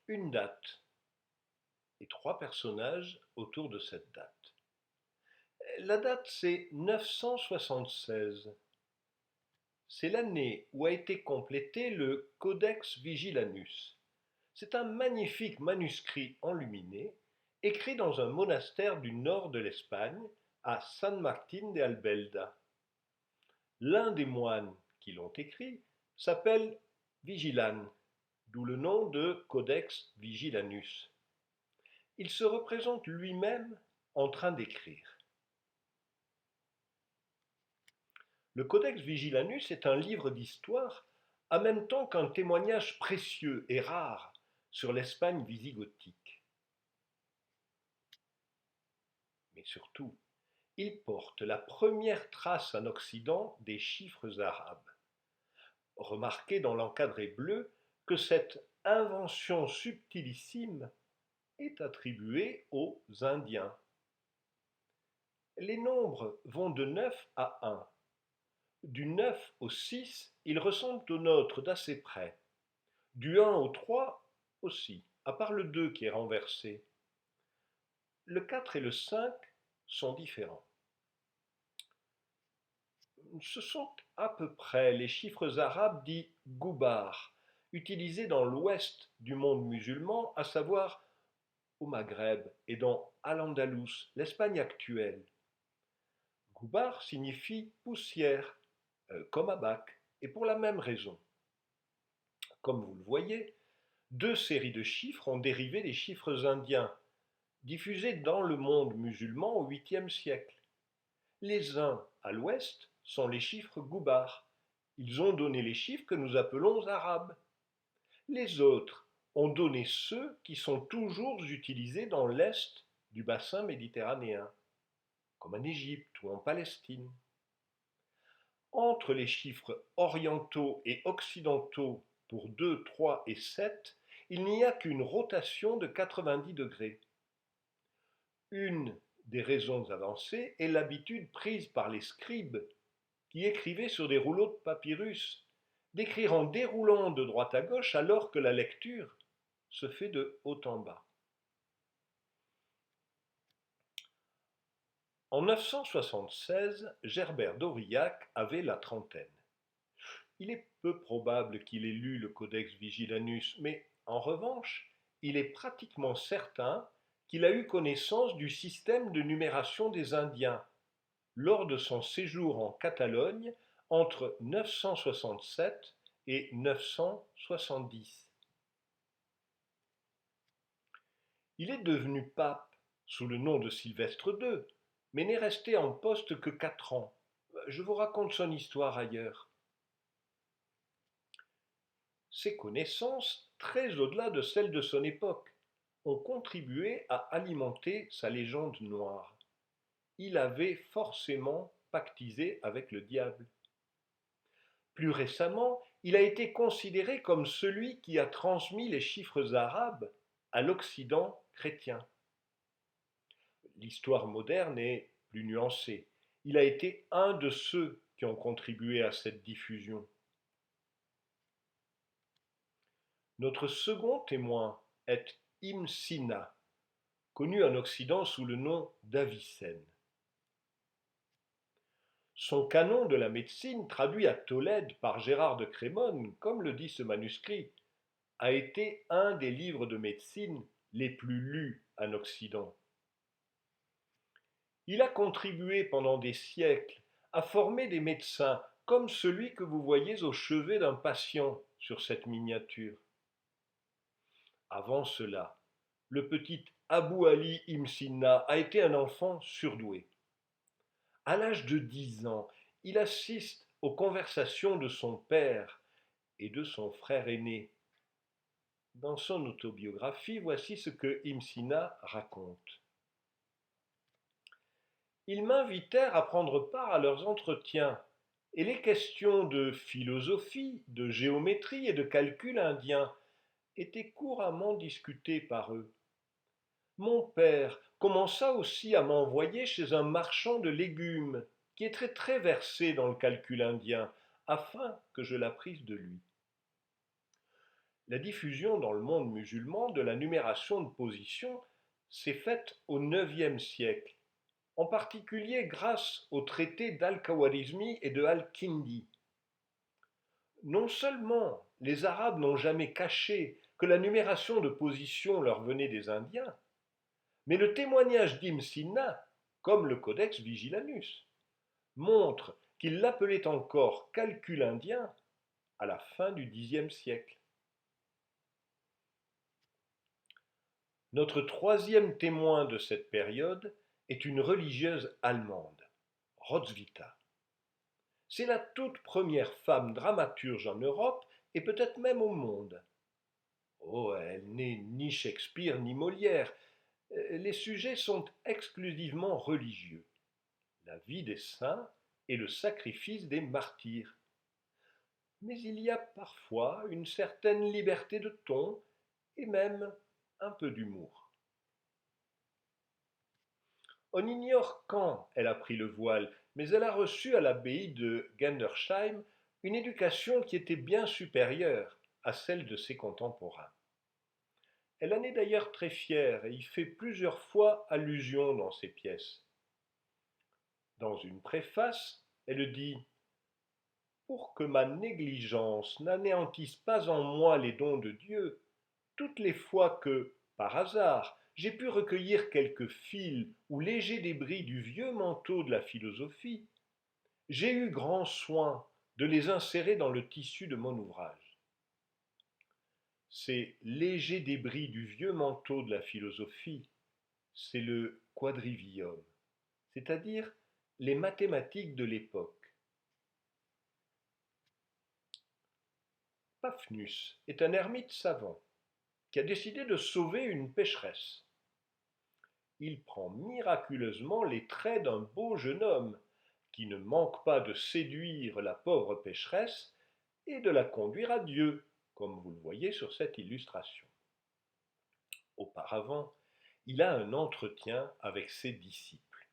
une date et trois personnages autour de cette date. La date, c'est 976. C'est l'année où a été complété le Codex Vigilanus. C'est un magnifique manuscrit enluminé, écrit dans un monastère du nord de l'Espagne, à San Martín de Albelda. L'un des moines qui l'ont écrit s'appelle Vigilan, d'où le nom de Codex Vigilanus. Il se représente lui-même en train d'écrire. Le Codex Vigilanus est un livre d'histoire en même temps qu'un témoignage précieux et rare sur l'Espagne visigothique. Mais surtout, il porte la première trace en Occident des chiffres arabes. Remarquez dans l'encadré bleu que cette invention subtilissime est attribuée aux Indiens. Les nombres vont de 9 à 1. Du 9 au 6, ils ressemblent aux nôtres d'assez près. Du 1 au 3 aussi, à part le 2 qui est renversé. Le 4 et le 5 sont différents. Ce sont à peu près les chiffres arabes dits goubar, utilisés dans l'ouest du monde musulman, à savoir au Maghreb et dans Al-Andalus, l'Espagne actuelle. Goubar signifie poussière, comme abac, et pour la même raison. Comme vous le voyez, deux séries de chiffres ont dérivé des chiffres indiens, diffusés dans le monde musulman au 8e siècle. Les uns, à l'ouest, sont les chiffres goubar. Ils ont donné les chiffres que nous appelons arabes. Les autres ont donné ceux qui sont toujours utilisés dans l'est du bassin méditerranéen, comme en Égypte ou en Palestine. Entre les chiffres orientaux et occidentaux pour 2, 3 et 7, il n'y a qu'une rotation de 90 degrés. Une des raisons avancées est l'habitude prise par les scribes qui écrivaient sur des rouleaux de papyrus, d'écrire en déroulant de droite à gauche alors que la lecture se fait de haut en bas. En 976, Gerbert d'Aurillac avait la trentaine. Il est peu probable qu'il ait lu le Codex Vigilanus, mais en revanche, il est pratiquement certain qu'il a eu connaissance du système de numération des Indiens lors de son séjour en Catalogne entre 967 et 970. Il est devenu pape sous le nom de Sylvestre II, mais n'est resté en poste que 4 ans. Je vous raconte son histoire ailleurs. Ses connaissances, très au-delà de celles de son époque, ont contribué à alimenter sa légende noire. Il avait forcément pactisé avec le diable. Plus récemment, il a été considéré comme celui qui a transmis les chiffres arabes à l'Occident chrétien. L'histoire moderne est plus nuancée. Il a été un de ceux qui ont contribué à cette diffusion. Notre second témoin est Ibn Sina, connu en Occident sous le nom d'Avicenne. Son canon de la médecine, traduit à Tolède par Gérard de Crémone, comme le dit ce manuscrit, a été un des livres de médecine les plus lus en Occident. Il a contribué pendant des siècles à former des médecins comme celui que vous voyez au chevet d'un patient sur cette miniature. Avant cela, le petit Abou Ali Ibn Sina a été un enfant surdoué. À l'âge de 10 ans, il assiste aux conversations de son père et de son frère aîné. Dans son autobiographie, voici ce que Ibn Sina raconte. Ils m'invitèrent à prendre part à leurs entretiens, et les questions de philosophie, de géométrie et de calcul indien étaient couramment discutées par eux. Mon père commença aussi à m'envoyer chez un marchand de légumes qui est très versé dans le calcul indien, afin que je l'apprisse de lui. La diffusion dans le monde musulman de la numération de position s'est faite au IXe siècle, en particulier grâce aux traités d'Al-Khawarizmi et de Al-Kindi. Non seulement les Arabes n'ont jamais caché que la numération de position leur venait des Indiens, mais le témoignage d'Ibn Sina, comme le Codex Vigilanus, montre qu'il l'appelait encore calcul indien à la fin du Xe siècle. Notre troisième témoin de cette période est une religieuse allemande, Roswitha. C'est la toute première femme dramaturge en Europe et peut-être même au monde. Oh, elle n'est ni Shakespeare ni Molière. Les sujets sont exclusivement religieux. La vie des saints et le sacrifice des martyrs. Mais il y a parfois une certaine liberté de ton et même un peu d'humour. On ignore quand elle a pris le voile, mais elle a reçu à l'abbaye de Gendersheim une éducation qui était bien supérieure à celle de ses contemporains. Elle en est d'ailleurs très fière et y fait plusieurs fois allusion dans ses pièces. Dans une préface, elle dit « Pour que ma négligence n'anéantisse pas en moi les dons de Dieu, toutes les fois que, par hasard, j'ai pu recueillir quelques fils ou légers débris du vieux manteau de la philosophie, j'ai eu grand soin de les insérer dans le tissu de mon ouvrage. Ces légers débris du vieux manteau de la philosophie, c'est le quadrivium, c'est-à-dire les mathématiques de l'époque. Paphnus est un ermite savant qui a décidé de sauver une pécheresse. Il prend miraculeusement les traits d'un beau jeune homme qui ne manque pas de séduire la pauvre pécheresse et de la conduire à Dieu, comme vous le voyez sur cette illustration. Auparavant, il a un entretien avec ses disciples.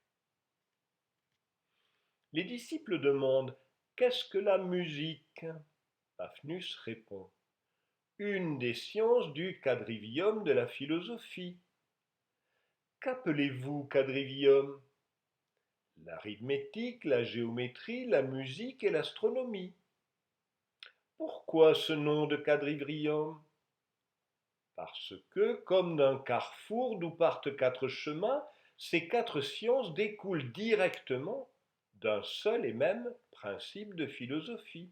Les disciples demandent « Qu'est-ce que la musique ?» Paphnus répond « Une des sciences du quadrivium de la philosophie. » Qu'appelez-vous quadrivium ? L'arithmétique, la géométrie, la musique et l'astronomie. Pourquoi ce nom de quadrivium ? Parce que, comme d'un carrefour d'où partent quatre chemins, ces quatre sciences découlent directement d'un seul et même principe de philosophie.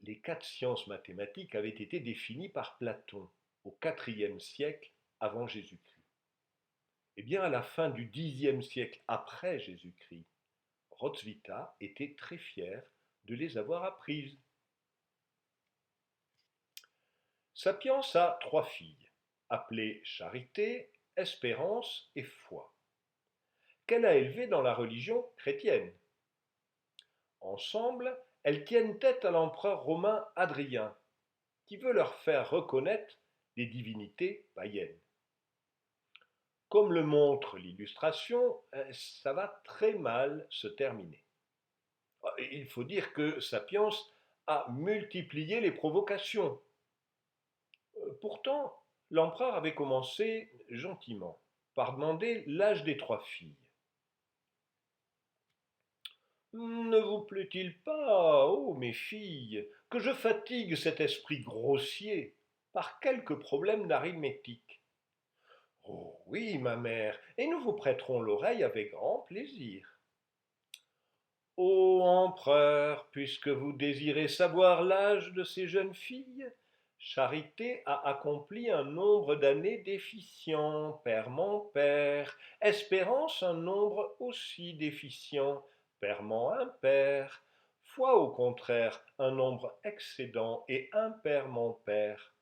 Les quatre sciences mathématiques avaient été définies par Platon au IVe siècle avant Jésus-Christ. Eh bien, à la fin du Xe siècle après Jésus-Christ, Roswitha était très fière de les avoir apprises. Sapiens a trois filles, appelées Charité, Espérance et Foi, qu'elle a élevées dans la religion chrétienne. Ensemble, elles tiennent tête à l'empereur romain Hadrien, qui veut leur faire reconnaître les divinités païennes. Comme le montre l'illustration, ça va très mal se terminer. Il faut dire que Sapiens a multiplié les provocations. Pourtant, l'empereur avait commencé gentiment par demander l'âge des trois filles. Ne vous plaît-il pas, ô mes filles, que je fatigue cet esprit grossier par quelques problèmes d'arithmétique ? Oh oui, ma mère, et nous vous prêterons l'oreille avec grand plaisir. Ô empereur, puisque vous désirez savoir l'âge de ces jeunes filles, Charité a accompli un nombre d'années déficient, père mon père, Espérance un nombre aussi déficient, père mon impair, Foi au contraire un nombre excédent et impair mon père.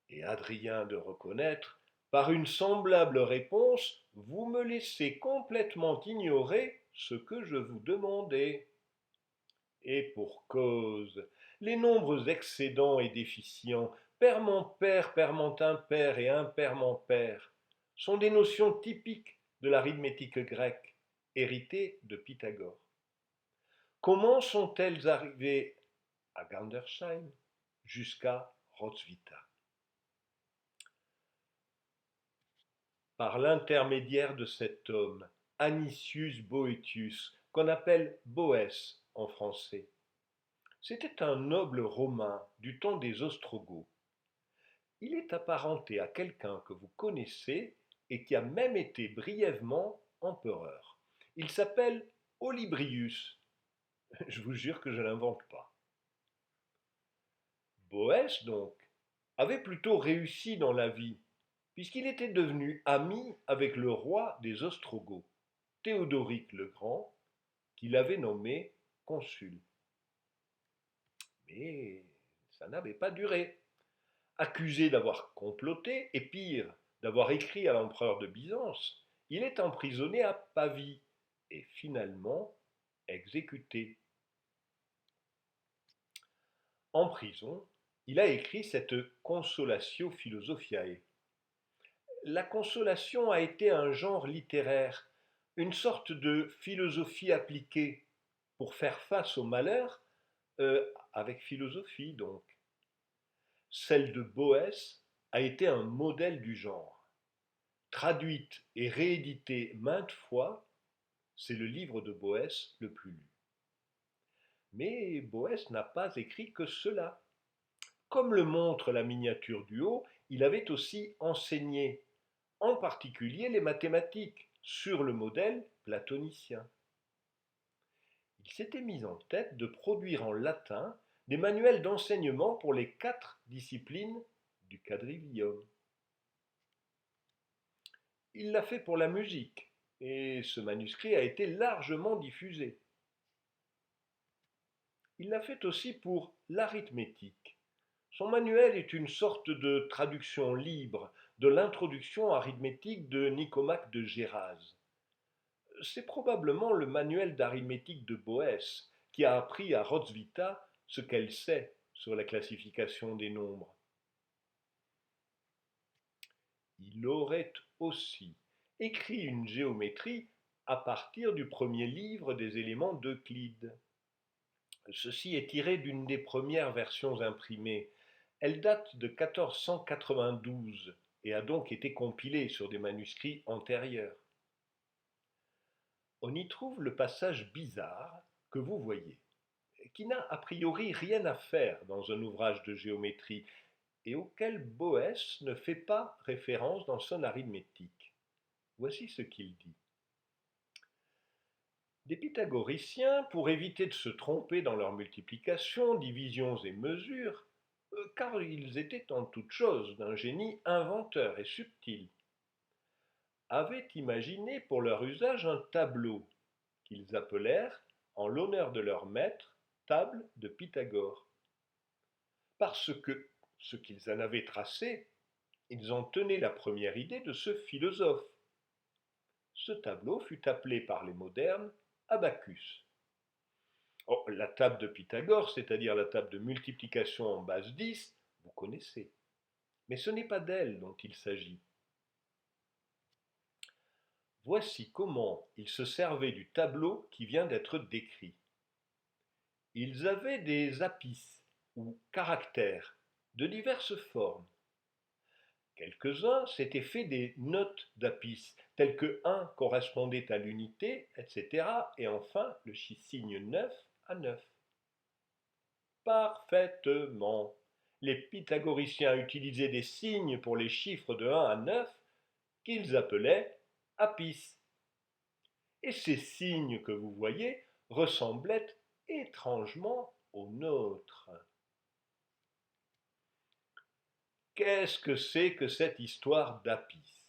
Et Hadrien de reconnaître, par une semblable réponse, vous me laissez complètement ignorer ce que je vous demandais. Et pour cause, les nombres excédents et déficients, père mon père, père mon impair et impair mon père, sont des notions typiques de l'arithmétique grecque, héritées de Pythagore. Comment sont-elles arrivées à Gandersheim, jusqu'à Roswitha. Par l'intermédiaire de cet homme, Anicius Boëtius, qu'on appelle Boès en français. C'était un noble romain du temps des Ostrogoths. Il est apparenté à quelqu'un que vous connaissez et qui a même été brièvement empereur. Il s'appelle Olybrius. Je vous jure que je n'invente pas. Boès, donc, avait plutôt réussi dans la vie, puisqu'il était devenu ami avec le roi des Ostrogoths, Théodoric le Grand, qu'il avait nommé consul. Mais ça n'avait pas duré. Accusé d'avoir comploté, et pire, d'avoir écrit à l'empereur de Byzance, il est emprisonné à Pavie et finalement exécuté. En prison, il a écrit cette Consolatio Philosophiae. La consolation a été un genre littéraire, une sorte de philosophie appliquée pour faire face au malheur, avec philosophie donc. Celle de Boès a été un modèle du genre. Traduite et rééditée maintes fois, c'est le livre de Boès le plus lu. Mais Boès n'a pas écrit que cela. Comme le montre la miniature du haut, il avait aussi enseigné, en particulier les mathématiques, sur le modèle platonicien. Il s'était mis en tête de produire en latin des manuels d'enseignement pour les 4 disciplines du quadrivium. Il l'a fait pour la musique, et ce manuscrit a été largement diffusé. Il l'a fait aussi pour l'arithmétique. Son manuel est une sorte de traduction libre de l'introduction arithmétique de Nicomaque de Géraz. C'est probablement le manuel d'arithmétique de Boès qui a appris à Roswitha ce qu'elle sait sur la classification des nombres. Il aurait aussi écrit une géométrie à partir du premier livre des éléments d'Euclide. Ceci est tiré d'une des premières versions imprimées. Elle date de 1492 et a donc été compilée sur des manuscrits antérieurs. On y trouve le passage bizarre que vous voyez, qui n'a a priori rien à faire dans un ouvrage de géométrie et auquel Boès ne fait pas référence dans son arithmétique. Voici ce qu'il dit. Des pythagoriciens, pour éviter de se tromper dans leur multiplication, divisions et mesures, car ils étaient en toute chose d'un génie inventeur et subtil, avaient imaginé pour leur usage un tableau qu'ils appelèrent, en l'honneur de leur maître, table de Pythagore. Parce que ce qu'ils en avaient tracé, ils en tenaient la première idée de ce philosophe. Ce tableau fut appelé par les modernes Abacus. Oh, la table de Pythagore, c'est-à-dire la table de multiplication en base 10, vous connaissez. Mais ce n'est pas d'elle dont il s'agit. Voici comment ils se servaient du tableau qui vient d'être décrit. Ils avaient des apis, ou caractères, de diverses formes. Quelques-uns s'étaient fait des notes d'apis, telles que 1 correspondait à l'unité, etc. Et enfin le signe 9 à 9. Parfaitement. Les pythagoriciens utilisaient des signes pour les chiffres de 1 à 9 qu'ils appelaient apis. Et ces signes que vous voyez ressemblaient étrangement aux nôtres. Qu'est-ce que c'est que cette histoire d'apis?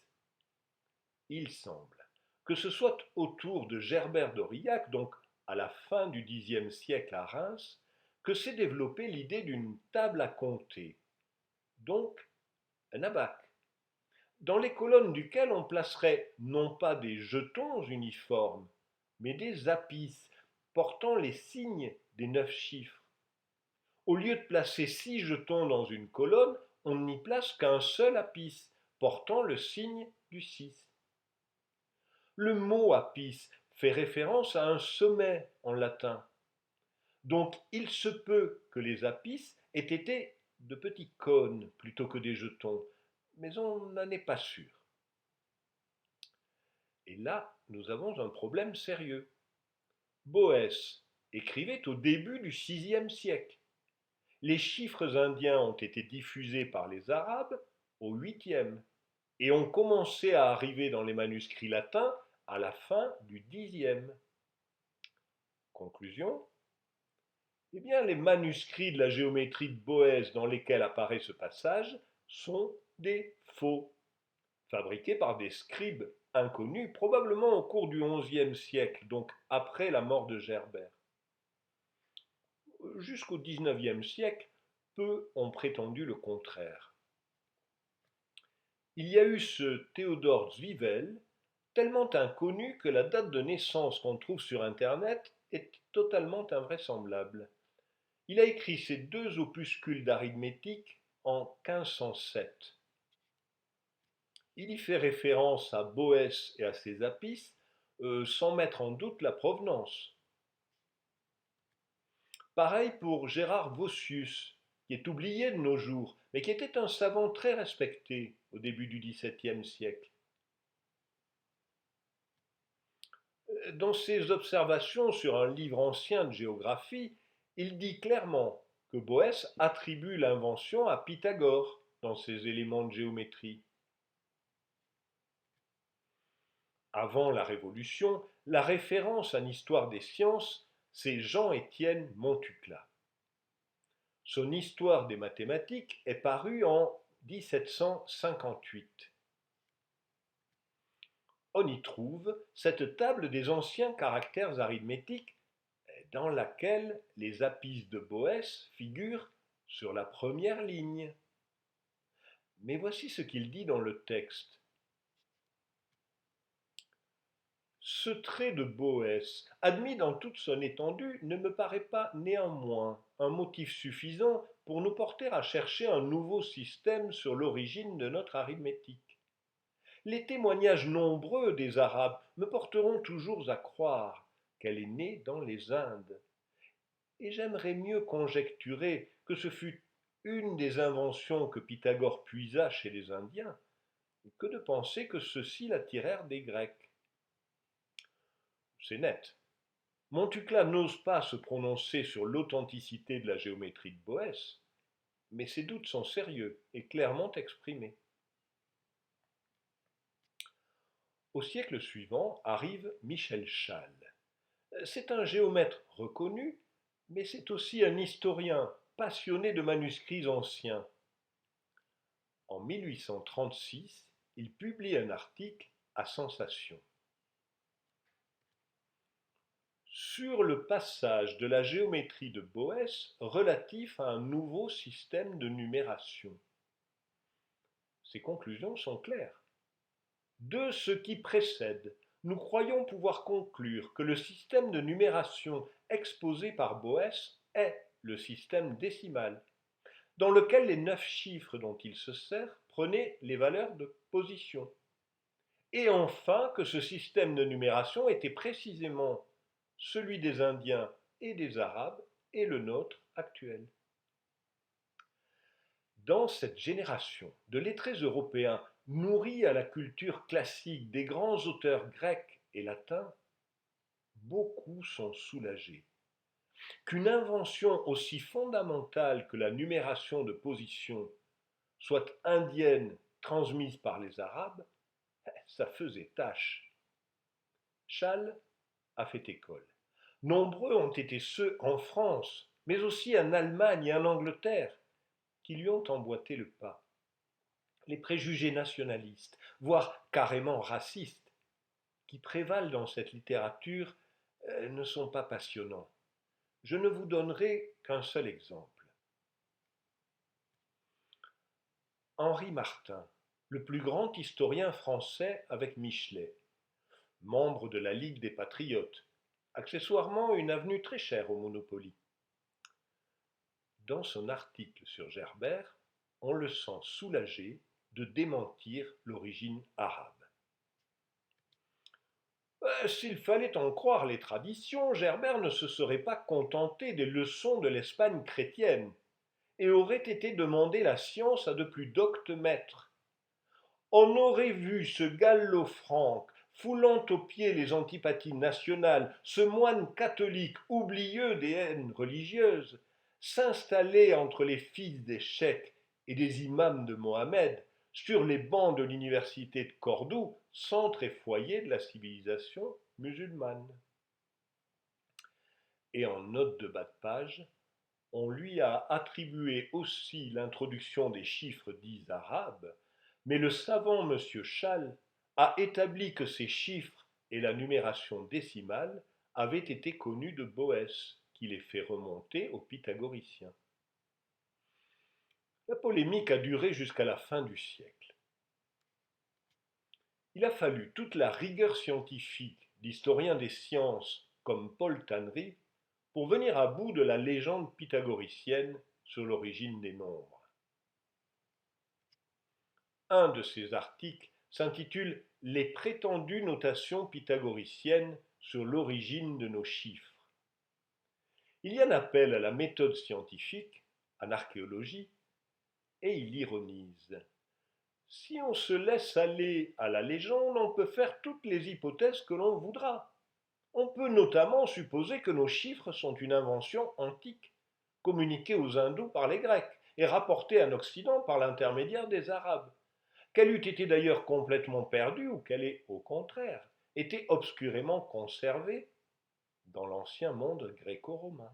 Il semble que ce soit autour de Gerbert d'Aurillac, donc à la fin du Xe siècle à Reims, que s'est développée l'idée d'une table à compter, donc un abaque, dans les colonnes duquel on placerait non pas des jetons uniformes, mais des apis portant les signes des 9 chiffres. Au lieu de placer 6 jetons dans une colonne, on n'y place qu'un seul apis, portant le signe du 6. Le mot apis fait référence à un sommet en latin. Donc il se peut que les apis aient été de petits cônes plutôt que des jetons, mais on n'en est pas sûr. Et là, nous avons un problème sérieux. Boès écrivait au début du VIe siècle. Les chiffres indiens ont été diffusés par les Arabes au 8e et ont commencé à arriver dans les manuscrits latins à la fin du Xe. Conclusion, eh bien, les manuscrits de la géométrie de Boès dans lesquels apparaît ce passage sont des faux, fabriqués par des scribes inconnus, probablement au cours du XIe siècle, donc après la mort de Gerbert. Jusqu'au XIXe siècle, peu ont prétendu le contraire. Il y a eu ce Théodore Zwivel, tellement inconnu que la date de naissance qu'on trouve sur Internet est totalement invraisemblable. Il a écrit ces deux opuscules d'arithmétique en 1507. Il y fait référence à Boès et à ses apis, sans mettre en doute la provenance. Pareil pour Gérard Vossius, qui est oublié de nos jours, mais qui était un savant très respecté au début du XVIIe siècle. Dans ses observations sur un livre ancien de géographie, il dit clairement que Boès attribue l'invention à Pythagore dans ses éléments de géométrie. Avant la Révolution, la référence en histoire des sciences, c'est Jean-Étienne Montucla. Son Histoire des mathématiques est parue en 1758. On y trouve cette table des anciens caractères arithmétiques dans laquelle les apis de Boès figurent sur la première ligne. Mais voici ce qu'il dit dans le texte. Ce trait de Boès, admis dans toute son étendue, ne me paraît pas néanmoins un motif suffisant pour nous porter à chercher un nouveau système sur l'origine de notre arithmétique. Les témoignages nombreux des Arabes me porteront toujours à croire qu'elle est née dans les Indes. Et j'aimerais mieux conjecturer que ce fut une des inventions que Pythagore puisa chez les Indiens, que de penser que ceux-ci la tirèrent des Grecs. C'est net. Montucla n'ose pas se prononcer sur l'authenticité de la géométrie de Boès, mais ses doutes sont sérieux et clairement exprimés. Au siècle suivant arrive Michel Chasles. C'est un géomètre reconnu, mais c'est aussi un historien passionné de manuscrits anciens. En 1836, il publie un article à sensation. Sur le passage de la géométrie de Boès relatif à un nouveau système de numération. Ses conclusions sont claires. De ce qui précède, nous croyons pouvoir conclure que le système de numération exposé par Boès est le système décimal, dans lequel les 9 chiffres dont il se sert prenaient les valeurs de position. Et enfin que ce système de numération était précisément celui des Indiens et des Arabes et le nôtre actuel. Dans cette génération de lettrés européens nourris à la culture classique des grands auteurs grecs et latins, beaucoup sont soulagés. Qu'une invention aussi fondamentale que la numération de position soit indienne transmise par les Arabes, ça faisait tâche. Chasles a fait école. Nombreux ont été ceux en France, mais aussi en Allemagne et en Angleterre, qui lui ont emboîté le pas. Les préjugés nationalistes, voire carrément racistes, qui prévalent dans cette littérature, ne sont pas passionnants. Je ne vous donnerai qu'un seul exemple. Henri Martin, le plus grand historien français avec Michelet, membre de la Ligue des Patriotes, accessoirement une avenue très chère au Monopoly. Dans son article sur Gerbert, on le sent soulagé de démentir l'origine arabe. S'il fallait en croire les traditions, Gerbert ne se serait pas contenté des leçons de l'Espagne chrétienne, et aurait été demander la science à de plus doctes maîtres. On aurait vu ce gallo-franc foulant aux pieds les antipathies nationales, ce moine catholique oublieux des haines religieuses, s'installer entre les fils des cheikhs et des imams de Mohammed, sur les bancs de l'université de Cordoue, centre et foyer de la civilisation musulmane. Et en note de bas de page, on lui a attribué aussi l'introduction des chiffres dits arabes, mais le savant M. Schall a établi que ces chiffres et la numération décimale avaient été connus de Boès, qui les fait remonter aux pythagoriciens. La polémique a duré jusqu'à la fin du siècle. Il a fallu toute la rigueur scientifique d'historiens des sciences comme Paul Tannery pour venir à bout de la légende pythagoricienne sur l'origine des nombres. Un de ses articles s'intitule Les prétendues notations pythagoriciennes sur l'origine de nos chiffres. Il y en appelle à la méthode scientifique, en archéologie, et il ironise. Si on se laisse aller à la légende, on peut faire toutes les hypothèses que l'on voudra. On peut notamment supposer que nos chiffres sont une invention antique, communiquée aux hindous par les Grecs et rapportée en Occident par l'intermédiaire des Arabes, qu'elle eût été d'ailleurs complètement perdue ou qu'elle ait, au contraire, été obscurément conservée dans l'ancien monde gréco-romain.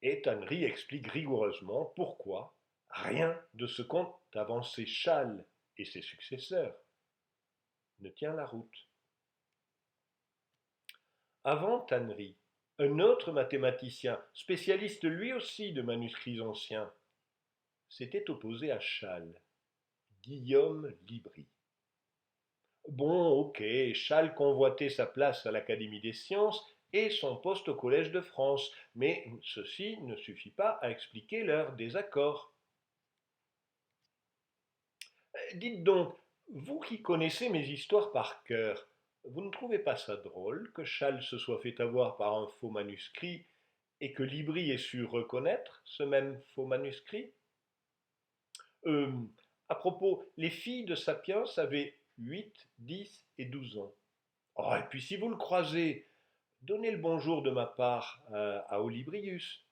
Et Tannery explique rigoureusement pourquoi rien de ce qu'ont avancé Schall et ses successeurs ne tient la route. Avant Tannery, un autre mathématicien, spécialiste lui aussi de manuscrits anciens, s'était opposé à Schall, Guillaume Libri. Bon, ok, Schall convoitait sa place à l'Académie des sciences et son poste au Collège de France, mais ceci ne suffit pas à expliquer leur désaccord. Dites donc, vous qui connaissez mes histoires par cœur, vous ne trouvez pas ça drôle que Schall se soit fait avoir par un faux manuscrit et que Libri ait su reconnaître ce même faux manuscrit? euh, À propos, les filles de Sapiens avaient 8, 10 et 12 ans. Oh, et puis si vous le croisez, donnez le bonjour de ma part à Olybrius.